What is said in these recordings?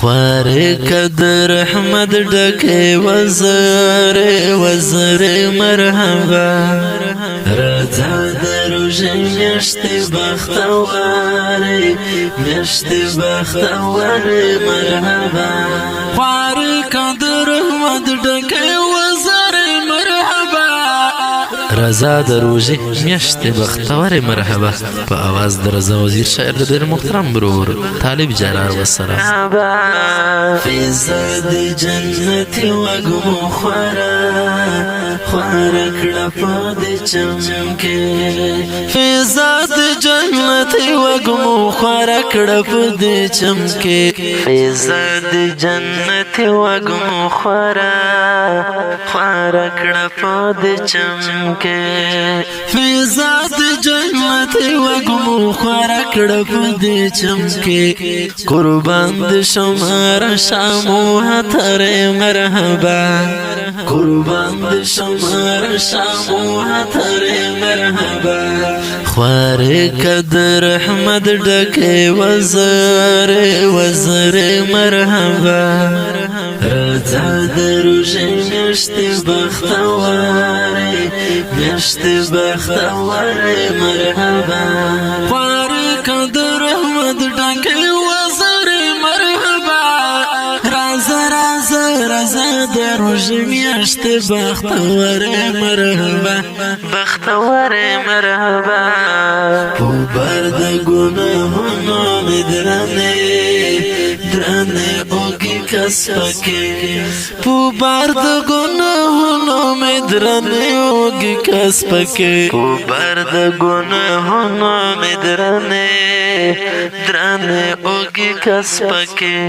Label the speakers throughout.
Speaker 1: خوار کد رحمت ڈکے وزر وزر مرحبا رضا دروژ میشت بختوار میشت بختوار مرحبا خوار کد رحمت ڈکے وزر مرحبا رضا دروژ میشت بختوار مرحبا په आवाज د رضا وزیر شاعر د ډېر محترم برور طالب جلال والسلام فی زاد جنت وګمو خورا خورا کړه په دې چمکه فی زاد جنت وګمو خورا کړه په دې چمکه فی زاد جنت وګمو خورا خورا کړه په دې چمکه فی زاد جنت وګمو خورا کړه په دې چمکه قربان د شمار شامو هتر مرحبا قربان د شمار شامو هتر مرحبا خوار کد رحمت ډکه وزر وزر مرحبا رضا دروژ میشت بختوار میشت بختوار مرحبا خوار کد رحمت ډکه وزر مرحبا رضا رضا رضا دروژ میشت بختوار مرحبا بختوار مرحبا په برد ګناهونو مې درنه اوږې کسبکې په برد ګناهونو مې درنه اوږې کسبکې په برد ګناهونو مې درنه اوږې کسبکې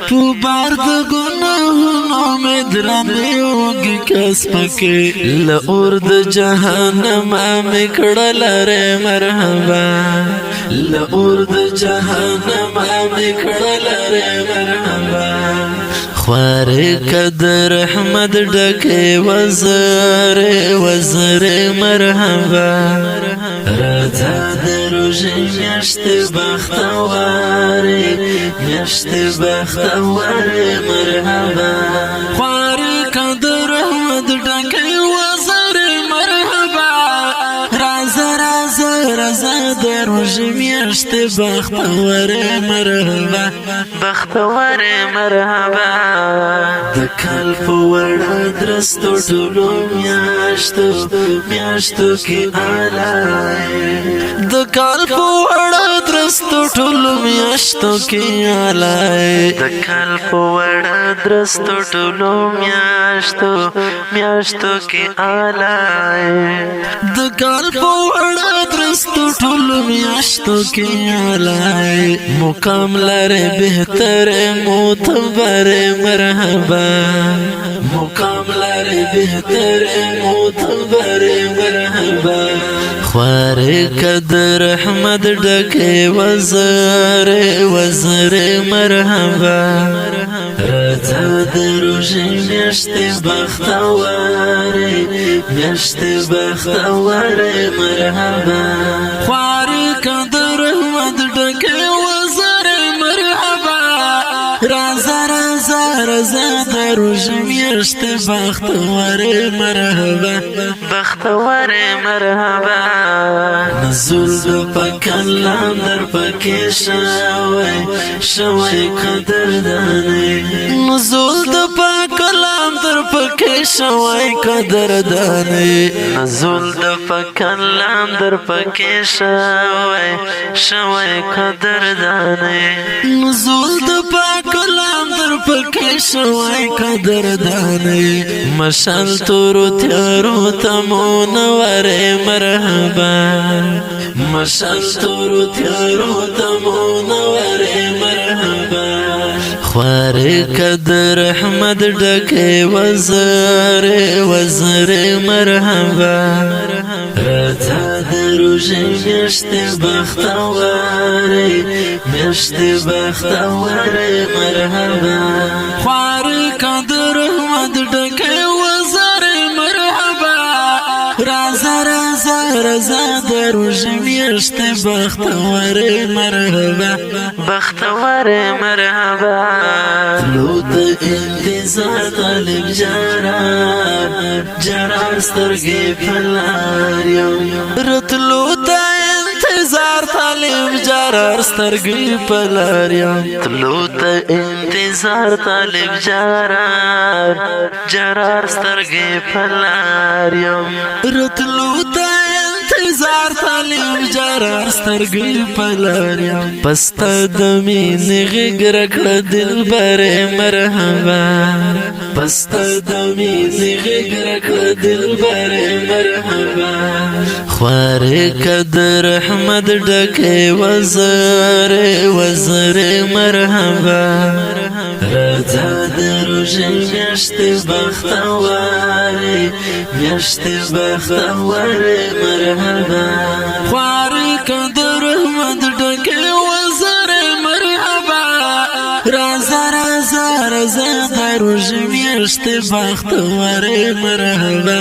Speaker 1: په برد ګناهونو مې درنه اوږې کسبکې له اور د جهنم مې کړل ره مرحبا له اور د جهنم مې کړل ره مرحبا خوار کد رحمت ډکه وزر وزر مرحبا رضا دروژ میشت بختوار میشت بختوار مرحبا خوار کد رحمت ډکه وزر مرحبا رضا رضا رضا دروژ میشت بختوار مرحبا بختوار مرحبا د کال په وړه درستو ټولو میاشتو کې آلای د کال په وړه درستو ټولو میاشتو کې آلای د کال په وړه درستو ټولو میاشتو کې آلای د کال په وړه درستو ټولو میاشتو کې آلای مقام لري بهتر معتبر مرحبا مقام لري بهتر معتبر مرحبا خوار کد رحمت ډکه وزر وزر مرحبا رضا دروژ میشت بختوار میشت بختوار مرحبا خوار کد رحمت ډکه وزر مرحبا رضا رضا رضا دروژ میشت بختوار مرحبا بختوار مرحبا نزول د پکلام در پکې شوی قدردانې نزول د پکلام در پکې شوی قدردانې نزول د پکلام در پکې شوی قدردانې نزول د پکلام در پکې شوی قدردانې مشال تورو تیارو تمو نور مرحبا مشال تورو تیارو تمو نور مرحبا خوار کد رحمت ډکه وزر وزر مرحبا رضا دروژ میشت بختوار میشت بختوار مرحبا خوار کد رحمت ډکه وزر مرحبا رضا رضا رضا دروژ میشت بختوار مرحبا بختوار مرحبا ته انتظار طالب جرار سترګې پلار یم راتلو ته انتظار طالب جرار سترګې پلار یم تلو ته انتظار طالب جرار سترګې پلار یم راتلو ته انتظار طالب جرار سترګې پلار یم پستا د مینې غېږ راکړه دلبر مرحبا پستا د مینې غېږ راکړه دلبر مرحبا خوارې قدر احمد ډکې وزر مرحبا راځه د روژې میاشتې بختوارې مرحبا خوارې قدر احمد ډکې وزر مرحبا راځه د روژې میاشتې بختوارې مرحبا